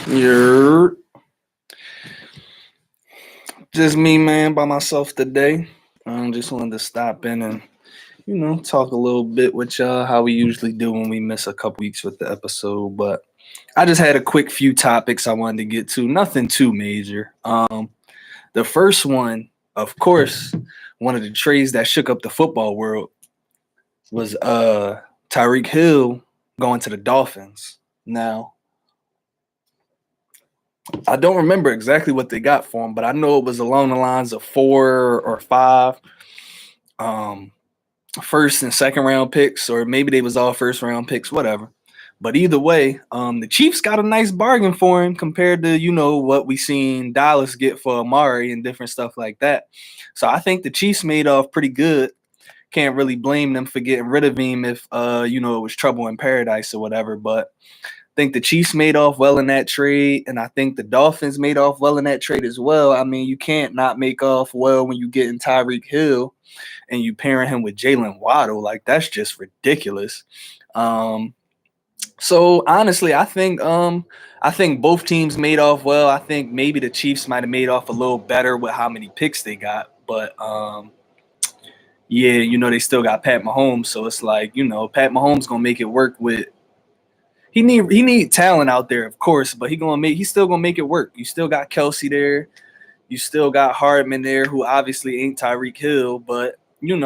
You're just me, man, by myself today. Just wanted to stop in and talk a little bit with y'all, how we usually do when we miss a couple weeks with the episode. But I just had a quick few topics I wanted to get to. Nothing too major. The first one, of course, one of the trades that shook up the football world was Tyreek Hill going to the Dolphins. Now, I don't remember exactly what they got for him, but I know it was along the lines of 4 or 5 um, first and second round picks, or maybe they was all first round picks, whatever. But either way, the Chiefs got a nice bargain for him compared to what we seen Dallas get for Amari and different stuff like that. So I think the Chiefs made off pretty good. Can't really blame them for getting rid of him if it was trouble in paradise or whatever. But think the Chiefs made off well in that trade, and I think the Dolphins made off well in that trade as well. I mean, you can't not make off well when you get in Tyreek Hill and you pairing him with Jalen Waddle. Like, that's just ridiculous. So honestly, I think both teams made off well. I think maybe the Chiefs might have made off a little better with how many picks they got, but yeah, they still got Pat Mahomes, so it's like Pat Mahomes gonna make it work with. He need talent out there, of course, but he's still gonna make it work. You still got Kelsey there, you still got Hardman there, who obviously ain't Tyreek Hill, but you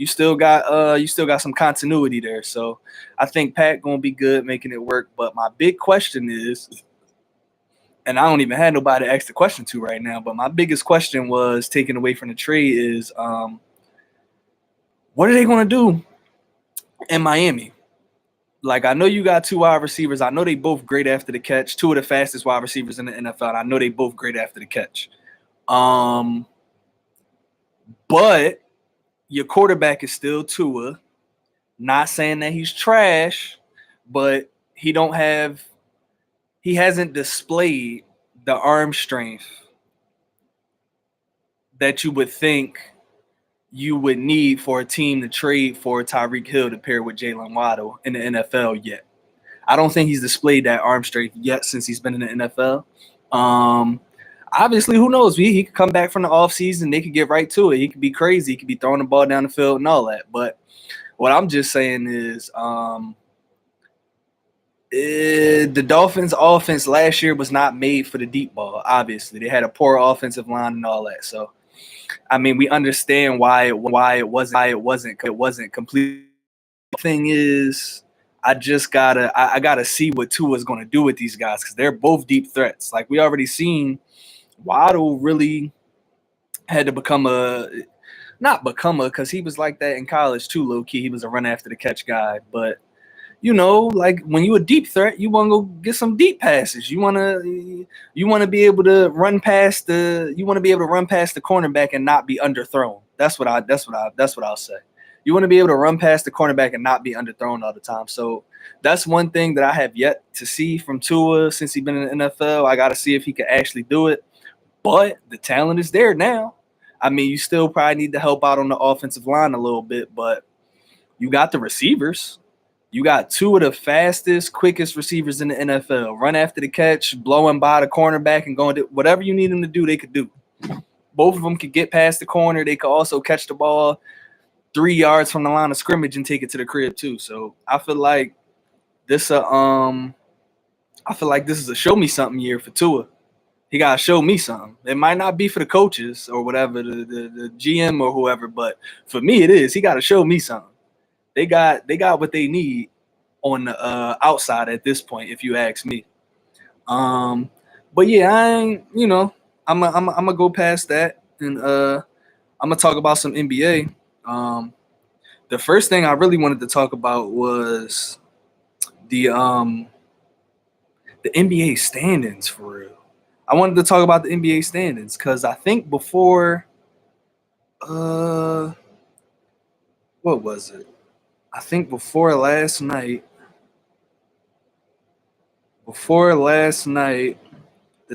still got some continuity there. So I think Pat gonna be good making it work. But my big question is, and I don't even have nobody to ask the question to right now, but my biggest question was taken away from the trade is what are they gonna do in Miami? Like, I know you got two wide receivers. I know they both great after the catch. Two of the fastest wide receivers in the NFL. I know they both great after the catch. But your quarterback is still Tua. Not saying that he's trash, but he hasn't displayed the arm strength that you would think you would need for a team to trade for Tyreek Hill to pair with Jalen Waddle in the NFL yet. I don't think he's displayed that arm strength yet since he's been in the NFL. Obviously, who knows? He could come back from the offseason. They could get right to it. He could be crazy. He could be throwing the ball down the field and all that. But what I'm just saying is the Dolphins' offense last year was not made for the deep ball, obviously. They had a poor offensive line and all that. So, I mean, we understand why it wasn't complete. The thing is, I gotta see what Tua's gonna do with these guys because they're both deep threats. Like, we already seen, Waddle really had to because he was like that in college too, low key. He was a run after the catch guy, but like, when you a deep threat, you want to go get some deep passes. You want to be able to run past the cornerback and not be underthrown. That's what I'll say. You want to be able to run past the cornerback and not be underthrown all the time. So that's one thing that I have yet to see from Tua since he's been in the NFL. I got to see if he can actually do it. But the talent is there now. I mean, you still probably need to help out on the offensive line a little bit, but you got the receivers. You got two of the fastest, quickest receivers in the NFL. Run after the catch, blowing by the cornerback, and going to whatever you need them to do, they could do. Both of them could get past the corner. They could also catch the ball 3 yards from the line of scrimmage and take it to the crib too. So I feel like this is a show me something year for Tua. He gotta show me something. It might not be for the coaches or whatever, the GM or whoever, but for me it is. He gotta show me something. They got what they need on the outside at this point, if you ask me. But yeah, I'm gonna go past that and I'm gonna talk about some NBA. The first thing I really wanted to talk about was the NBA standings for real. I wanted to talk about the NBA standings because I think before what was it? I think before last night, did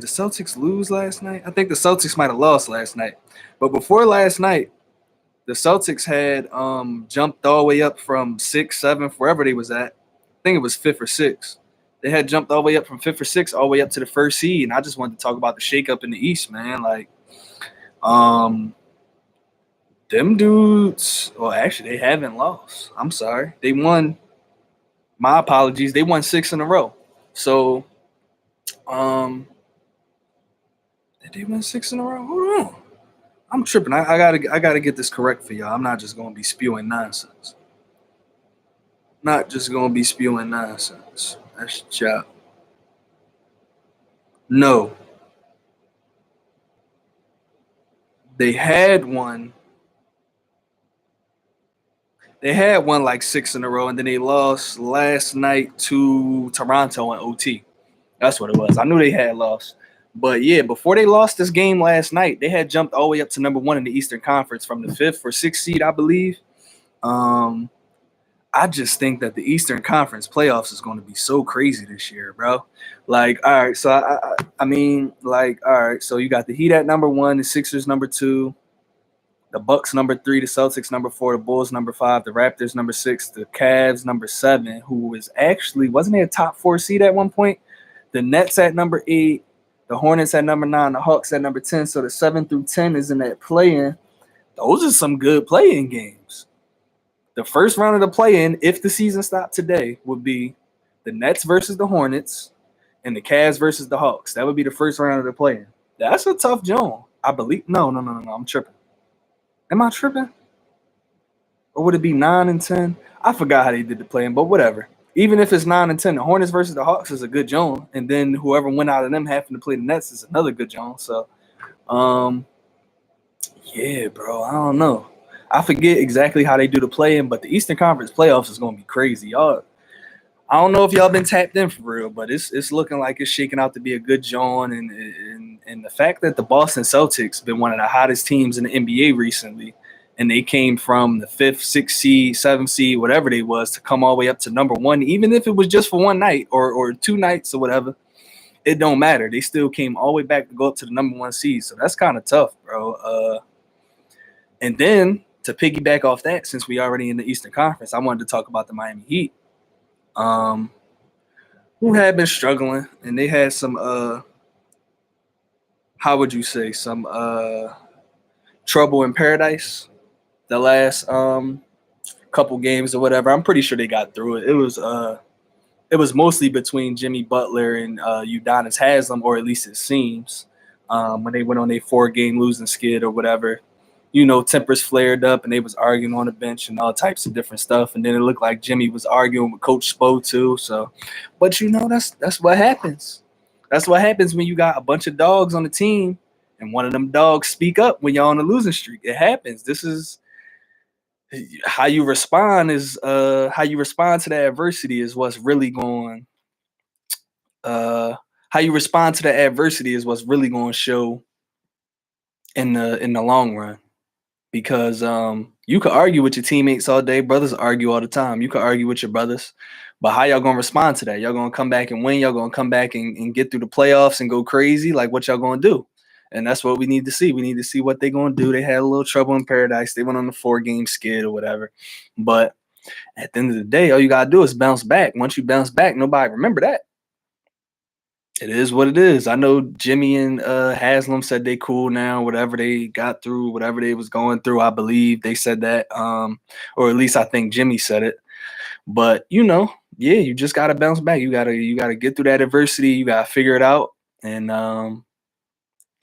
the Celtics lose last night? I think the Celtics might have lost last night. But before last night, the Celtics had jumped all the way up from 6th, 7th, wherever they was at. I think it was 5th or 6th. They had jumped all the way up from 5th or 6th all the way up to the first seed, and I just wanted to talk about the shakeup in the East, man. Like, them dudes. Well, actually, they haven't lost. I'm sorry, they won. My apologies. They won 6 in a row. So, did they win 6 in a row? Hold on. I'm tripping. I gotta get this correct for y'all. I'm not just gonna be spewing nonsense. Not just gonna be spewing nonsense. That's chop. No, they had one. They had one like 6 in a row, and then they lost last night to Toronto in OT. That's what it was. I knew they had lost. But yeah, before they lost this game last night, they had jumped all the way up to number 1 in the Eastern Conference from the 5th or 6th seed, I believe. I just think that the Eastern Conference playoffs is going to be so crazy this year, bro. Like, all right, so I mean, like, all right, so you got the Heat at number 1, the Sixers number 2, the Bucks number 3, the Celtics number 4, the Bulls number 5, the Raptors number 6, the Cavs number 7, who was actually wasn't they a top 4 seed at one point? The Nets at number 8, the Hornets at number 9, the Hawks at number 10. So the 7 through 10 is in that play-in. Those are some good play-in games. The first round of the play-in, if the season stopped today, would be the Nets versus the Hornets and the Cavs versus the Hawks. That would be the first round of the play-in. That's a tough joint, I believe. No. I'm tripping. Am I tripping? Or would it be 9 and 10? I forgot how they did the play-in, but whatever. Even if it's 9 and 10, the Hornets versus the Hawks is a good joint, and then whoever went out of them having to play the Nets is another good joint. So, yeah, bro, I don't know. I forget exactly how they do the play-in, but the Eastern Conference playoffs is gonna be crazy, y'all. I don't know if y'all been tapped in for real, but it's looking like it's shaking out to be a good joint, and the fact that the Boston Celtics been one of the hottest teams in the NBA recently. And they came from the 5th, 6th seed, 7th seed, whatever they was, to come all the way up to number 1, even if it was just for one night or 2 nights or whatever. It don't matter. They still came all the way back to go up to the number 1 seed. So that's kind of tough, bro. And then to piggyback off that, since we already in the Eastern Conference, I wanted to talk about the Miami Heat, who had been struggling, and they had some how would you say, some trouble in paradise the last couple games or whatever. I'm pretty sure they got through it. It was mostly between Jimmy Butler and Udonis Haslem, or at least it seems, when they went on a 4-game losing skid or whatever. You know, tempers flared up and they was arguing on the bench and all types of different stuff. And then it looked like Jimmy was arguing with Coach Spo too. So, but you know, that's what happens. That's what happens when you got a bunch of dogs on the team and one of them dogs speak up when you're on a losing streak. It happens. This is how you respond to that adversity is what's really going how you respond to the adversity is what's really going to show in the long run. Because you could argue with your teammates all day. Brothers argue all the time. You could argue with your brothers. But how y'all going to respond to that? Y'all going to come back and win? Y'all going to come back and get through the playoffs and go crazy? Like, what y'all going to do? And that's what we need to see. We need to see what they're going to do. They had a little trouble in paradise. They went on the 4-game skid or whatever. But at the end of the day, all you got to do is bounce back. Once you bounce back, nobody remember that. It is what it is. I know Jimmy and Haslam said they cool now, whatever they got through, whatever they was going through. I believe they said that, or at least I think Jimmy said it. But, you know, yeah, you just got to bounce back. You got to get through that adversity. You got to figure it out. And,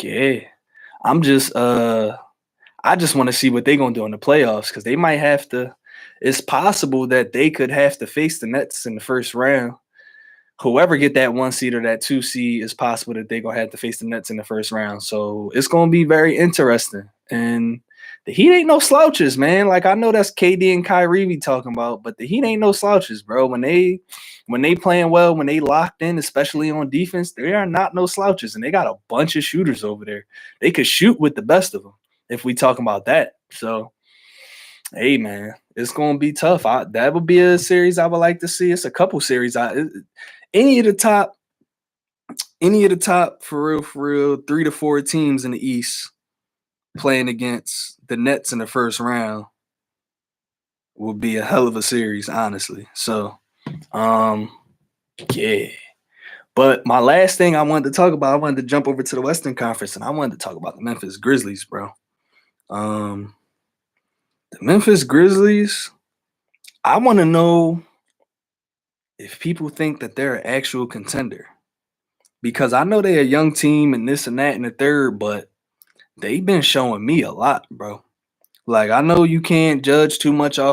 yeah, I just want to see what they're going to do in the playoffs, because they might have to – it's possible that they could have to face the Nets in the first round. Whoever get that 1 seed or that 2 seed, is possible that they're going to have to face the Nets in the first round. So it's going to be very interesting. And the Heat ain't no slouches, man. Like, I know that's KD and Kyrie we talking about, but the Heat ain't no slouches, bro. When they playing well, when they locked in, especially on defense, they are not no slouches. And they got a bunch of shooters over there. They could shoot with the best of them if we talking about that. So, hey, man, it's going to be tough. That would be a series I would like to see. It's a couple series. Any of the top for real 3 to 4 teams in the East playing against the Nets in the first round will be a hell of a series, honestly. So, yeah. But my last thing I wanted to talk about, I wanted to jump over to the Western Conference, and I wanted to talk about the Memphis Grizzlies, bro. The Memphis Grizzlies, I want to know if people think that they're an actual contender. Because I know they're a young team and this and that and the third, but they've been showing me a lot, bro. Like, I know you can't judge too much off